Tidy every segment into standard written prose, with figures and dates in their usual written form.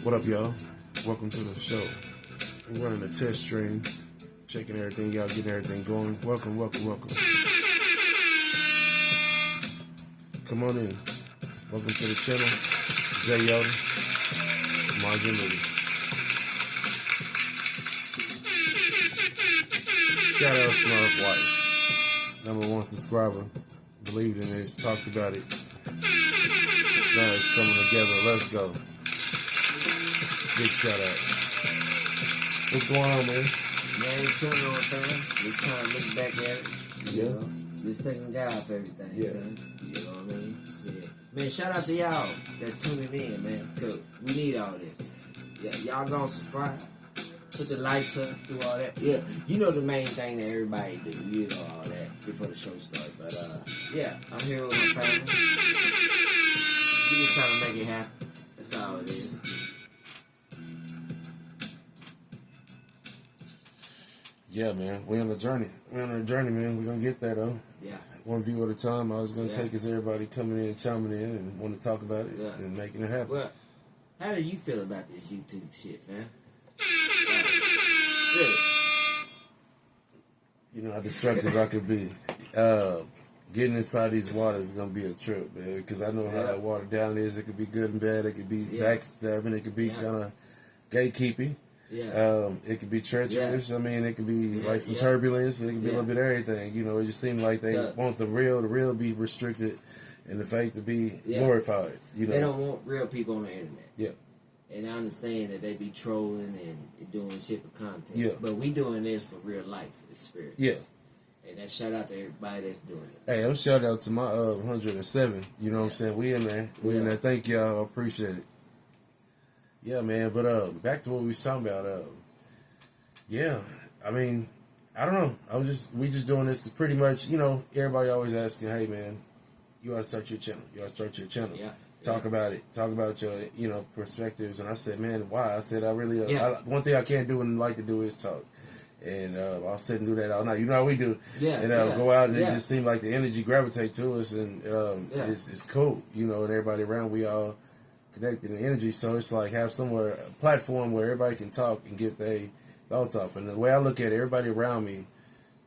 What up, y'all? Welcome to the show. We're running a test stream, checking everything out, getting everything going. Welcome. Come on in. Welcome to the channel. Jay Yoda, Margin Lee. Shout out to my wife, #1 subscriber. Believed in this, talked about it. Now it's coming together. Let's go. Big shout outs. What's going on, man? Man, chilling on fam. Just trying to look back at it. You know? Just thanking God for everything. Yeah. Man. You know what I mean? Shit. Man, shout out to y'all that's tuning in, man. Cause we need all this. Yeah, y'all gonna subscribe. Put the likes up, do all that. Yeah, you know the main thing that everybody do. You know all that before the show starts. But yeah, I'm here with my family. We just trying to make it happen. That's all it is. Yeah, man. We're on a journey. Man. We're going to get there, though. Yeah. One view at a time. All it's going to take is everybody coming in, chiming in, and want to talk about it and making it happen. Well, how do you feel about this YouTube shit, man? Really? You know how destructive I could be. Getting inside these waters is going to be a trip, man, because I know how that water down is. It could be good and bad. It could be backstabbing. It could be kind of gatekeeping. Yeah. It could be treacherous. I mean, it could be like some turbulence. It could be a little bit of everything. You know, it just seems like they want the real to be restricted and the fake to be glorified. You know, they don't want real people on the internet. Yeah. And I understand that they be trolling and doing shit for content. Yeah. But we doing this for real life experiences. Yeah. And that shout out to everybody that's doing it. Hey, I'm shout out to my 107. You know what I'm saying? We in there. We in there. Thank y'all. I appreciate it. Yeah, man, but back to what we was talking about. I mean, I don't know. We just doing this to pretty much, you know, everybody always asking, hey, man, you ought to start your channel. Yeah. Talk about it. Talk about your, you know, perspectives. And I said, man, why? I said, I really, one thing I can't do and like to do is talk. And I'll sit and do that all night. You know how we do. Yeah. And go out and it just seemed like the energy gravitate to us, and it's cool. You know, and everybody around, we all connected in energy, so it's like have somewhere a platform where everybody can talk and get their thoughts off. And the way I look at it, everybody around me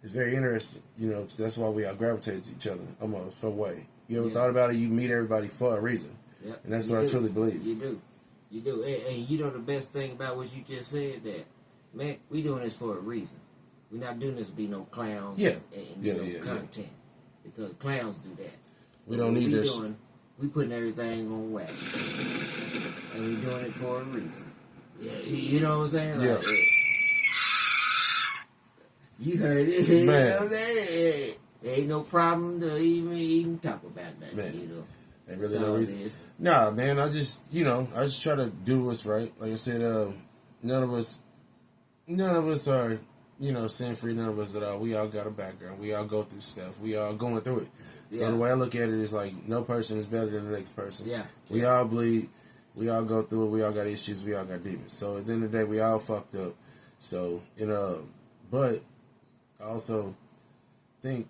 is very interesting, you know, 'cause that's why we all gravitate to each other almost for a way. You ever thought about it? You meet everybody for a reason, and that's what I truly believe. You do. And you know the best thing about what you just said, that man, we doing this for a reason. We're not doing this to be no clowns and content, because clowns do that. We don't need this. We putting everything on wax, and we doing it for a reason. Yeah, you know what I'm saying? Like, you heard it, man. You know what I'm saying? Ain't no problem to even talk about that. Man. You know, ain't really no reason. Nah, man. I just try to do what's right. Like I said, none of us are, you know, sin free. None of us at all. We all got a background. We all go through stuff. We all going through it. So the way I look at it is like no person is better than the next person. Yeah. We all bleed. We all go through it. We all got issues. We all got demons. So at the end of the day, we all fucked up. So, you know, but I also think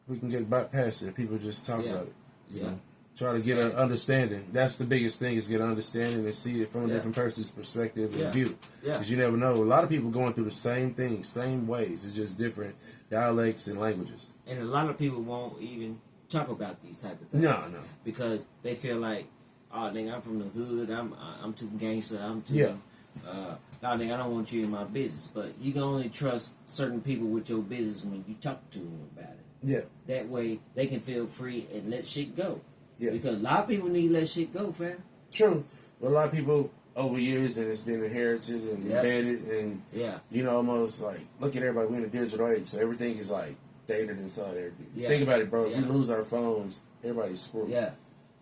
we can get past it if people just talk about it. You know, try to get an understanding. That's the biggest thing, is get an understanding and see it from a different person's perspective and view. Because you never know. A lot of people going through the same thing, same ways. It's just different dialects and languages. And a lot of people won't even talk about these type of things. No. Because they feel like, oh, nigga, I'm from the hood. I'm too gangster. I'm too. No, nigga, I don't want you in my business. But you can only trust certain people with your business when you talk to them about it. Yeah. That way they can feel free and let shit go. Yeah. Because a lot of people need to let shit go, fam. True. But a lot of people over years, and it's been inherited and embedded, and you know, almost like, look at everybody. We're in a digital age, so everything is like dated inside everything. Think about it, bro. If we lose our phones, everybody's screwed. Yeah.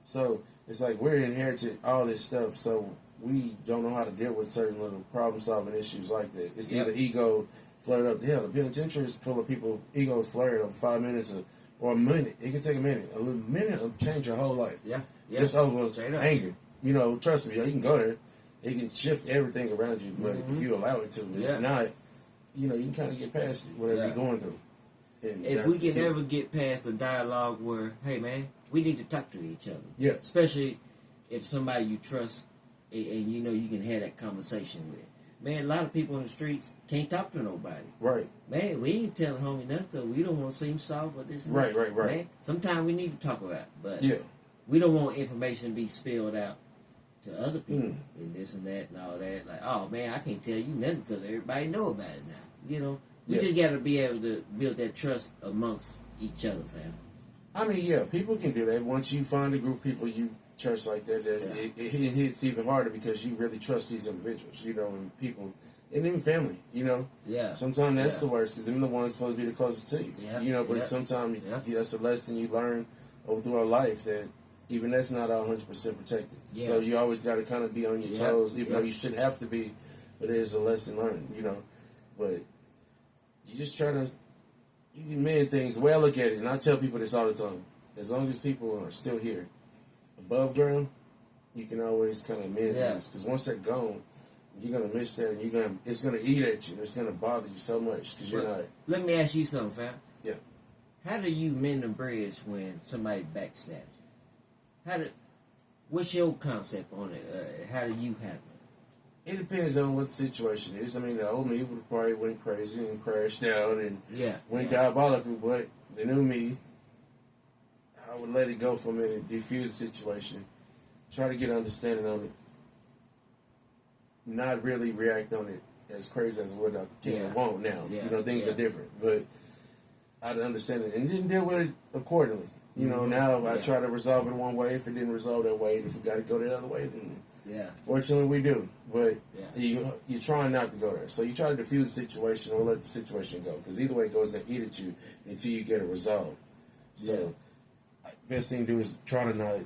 So it's like we're inherited all this stuff, so we don't know how to deal with certain little problem-solving issues like that. It's either ego flared up to hell. The penitentiary is full of people, egos flared up 5 minutes or a minute. It can take a minute. A little minute will change your whole life. Yeah. Just over anger. You know, trust me, you can go there. It can shift everything around you, but if you allow it to. If not, you know, you can kind of get past it, whatever you're going through. And if we can ever get past the dialogue where, hey, man, we need to talk to each other. Yeah. Especially if somebody you trust and you know you can have that conversation with. Man, a lot of people on the streets can't talk to nobody. Right. Man, we ain't telling homie nothing because we don't want to seem soft or this and Right, that. right, right. Man, sometimes we need to talk about it, but Yeah. we don't want information to be spilled out to other people and this and that and all that. Like, oh man, I can't tell you nothing because everybody know about it now. You know, we just got to be able to build that trust amongst each other, fam. I mean, yeah, people can do that. Once you find a group of people you trust like that, it hits even harder because you really trust these individuals, you know, and people, and even family, you know. Yeah. Sometimes that's the worst because they're the ones supposed to be the closest to you. Yeah. You know, but sometimes that's a lesson you learn over throughout life that even that's not 100% protected. Yeah. So you always got to kind of be on your toes, even though you shouldn't have to be, but it is a lesson learned, you know. But you just try to, you can mend things. The way I look at it, and I tell people this all the time, as long as people are still here, above ground, you can always kind of mend things. Because once they're gone, you're gonna miss that, and it's gonna eat at you. It's gonna bother you so much because you're not. Let me ask you something, fam. Yeah. How do you mend the bridge when somebody backstabs you? What's your concept on it? How do you handle it? It depends on what the situation is. I mean, the old me would have probably went crazy and crashed out and went diabolical, but the new me, I would let it go for a minute, defuse the situation, try to get understanding on it, not really react on it as crazy as what I can and won't now. You know, things are different, but I'd understand it and then deal with it accordingly. You know, now I try to resolve it one way. If it didn't resolve that way, if we got to go the other way, then fortunately we do. But you're trying not to go there. So you try to diffuse the situation or let the situation go. Because either way it goes, it's going to eat at you until you get it resolved. So best thing to do is try to not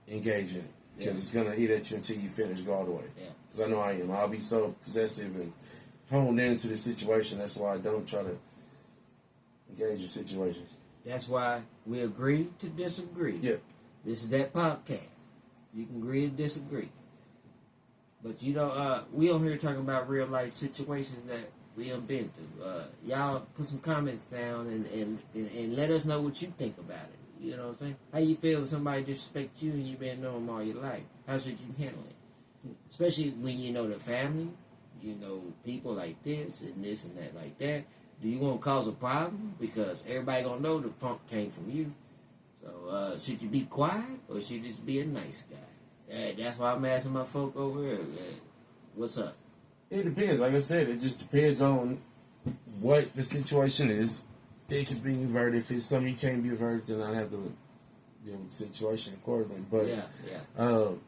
engage in it. Because it's going to eat at you until you finish, go all the way. Because I know I am. I'll be so possessive and honed into the situation. That's why I don't try to engage in situations. That's why we agree to disagree. Yeah. This is that podcast. You can agree to disagree. But you know, we on here talking about real life situations that we have been through. Y'all put some comments down and let us know what you think about it. You know what I'm saying? How you feel if somebody disrespects you and you've been knowing them all your life? How should you handle it? Especially when you know the family, you know people like this and that like that. Do you want to cause a problem? Because everybody gonna know the funk came from you. So should you be quiet or should you just be a nice guy? That's why I'm asking my folk over here. What's up? It depends. Like I said, it just depends on what the situation is. It can be averted. If it's something you can't be averted, then I'd have to deal with the situation accordingly. But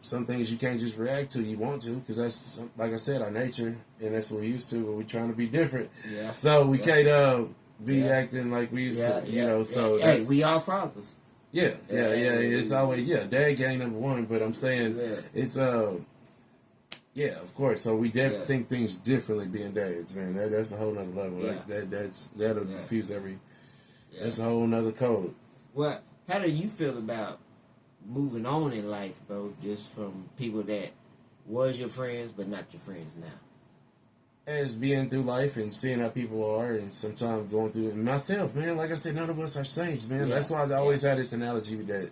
some things you can't just react to. You want to, because that's, like I said, our nature, and that's what we're used to. But we're trying to be different. Yeah. So we can't be acting like we used to. You know. So hey, we are fathers. Yeah. It's always dad gang number one. But I'm saying it's of course. So we definitely think things differently being dads, man. That's a whole nother level. That'll diffuse every. That's a whole nother code. Well, how do you feel about moving on in life, bro? Just from people that was your friends but not your friends now. As being through life and seeing how people are, and sometimes going through it myself, man. Like I said, none of us are saints, man. That's why I always had this analogy that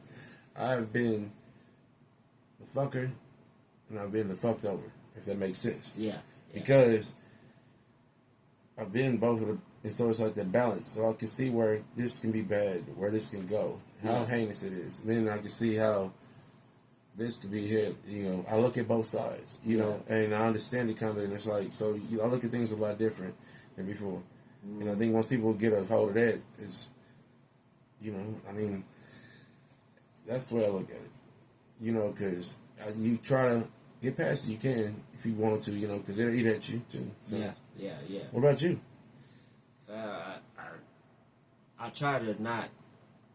I've been the fucker and I've been the fucked over, if that makes sense. Because I've been both of them, and so it's like that balance. So I can see where this can be bad, where this can go, how heinous it is. And then I can see how this could be here. You know, I look at both sides, you know, and I understand it kind of, and it's like, so I look at things a lot different than before. And I think once people get a hold of that, it's, you know, I mean, that's the way I look at it. You know, because you try to get past it, you can, if you want to, you know, because it'll eat at you, too. So. Yeah. What about you? I try to not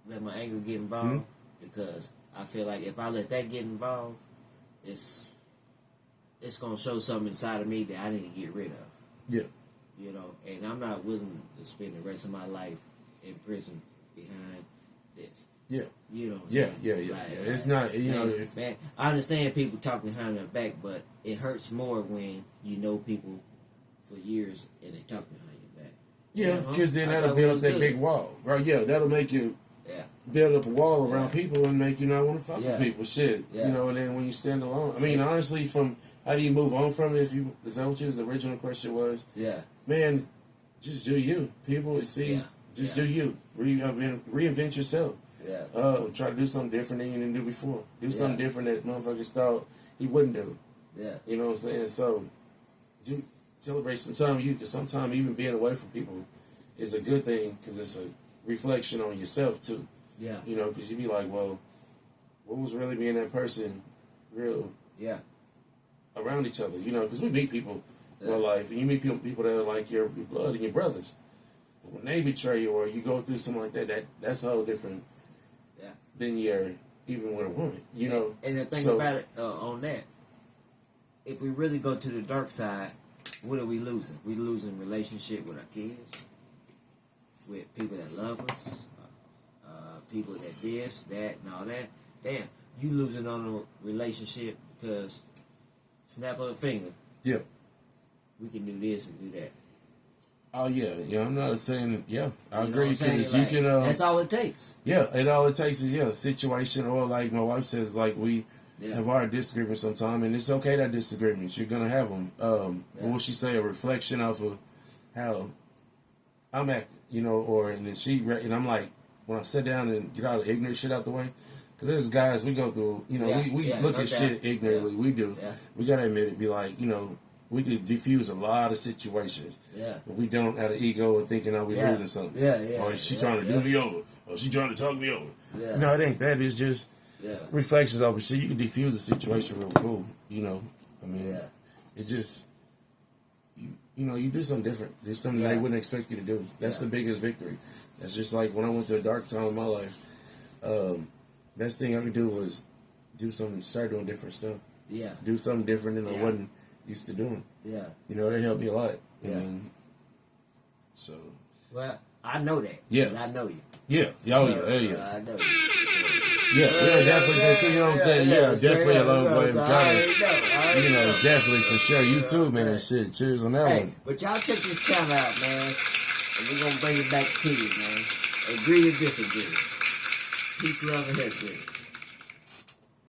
let my anger get involved because I feel like if I let that get involved, it's gonna show something inside of me that I need to get rid of. Yeah. You know, and I'm not willing to spend the rest of my life in prison behind this. Yeah. You know. Yeah. It's not, you know. Man, I understand people talk behind their back, but it hurts more when you know people for years and they talk behind your back. Yeah, because then that'll build up that big wall. Right, that'll make you build up a wall around people and make you not want to fuck with people. Shit. You know, and then when you stand alone. I mean, honestly, from how do you move on from it? Is that what the original question was? Yeah. Man, just do you. People see, just do you. Reinvent yourself. Yeah. Try to do something different than you didn't do before. Do something different that motherfuckers thought he wouldn't do. Yeah. You know what I'm saying? So, celebrate some time with you, because sometimes even being away from people is a good thing, because it's a reflection on yourself too. Yeah. You know, because you be like, well, what was really being that person real? Yeah. Around each other, you know, because we meet people in our life, and you meet people that are like your blood and your brothers. But when they betray you or you go through something like that's a whole different than even with a woman, you know. And the thing about it on that, if we really go to the dark side, what are we losing? We losing relationship with our kids, with people that love us, people that this, that, and all that. Damn, you losing on a relationship because snap of a finger. Yeah. We can do this and do that. Oh yeah, I'm not saying I agree, because like, you can. That's all it takes. Yeah, all it takes is a situation, or like my wife says, like we have our disagreements sometime, and it's okay that disagreements, you're gonna have them. What would she say? A reflection of how I'm acting, you know, and then and I'm like, when I sit down and get all the ignorant shit out the way. Because there's guys, we go through, you know, we look at shit ignorantly. Yeah. We do. Yeah. We got to admit it, be like, you know, we could diffuse a lot of situations. Yeah. But we don't out of ego and thinking, oh, we're losing something. Yeah. Or is she trying to do me over? Or she trying to talk me over? Yeah. No, it ain't that. It's just reflections of it. So you can diffuse a situation real cool, you know. I mean, it just, you know, you do something different. There's something they wouldn't expect you to do. That's the biggest victory. That's just like when I went through a dark time in my life. Best thing I could do was start doing different stuff. Yeah. Do something different than I wasn't used to doing. Yeah. You know, that helped me a lot. Yeah. So. Well, I know that. Yeah. I know you. Yeah. Oh, yeah. I know you. Yeah, definitely. You know what I'm saying? Yeah, definitely a long way. You know, definitely for sure. You too, man. Shit, cheers on that one. But y'all check this channel out, man. And we're going to bring it back to you, man. Agree to disagree. Peace, love, and hair great.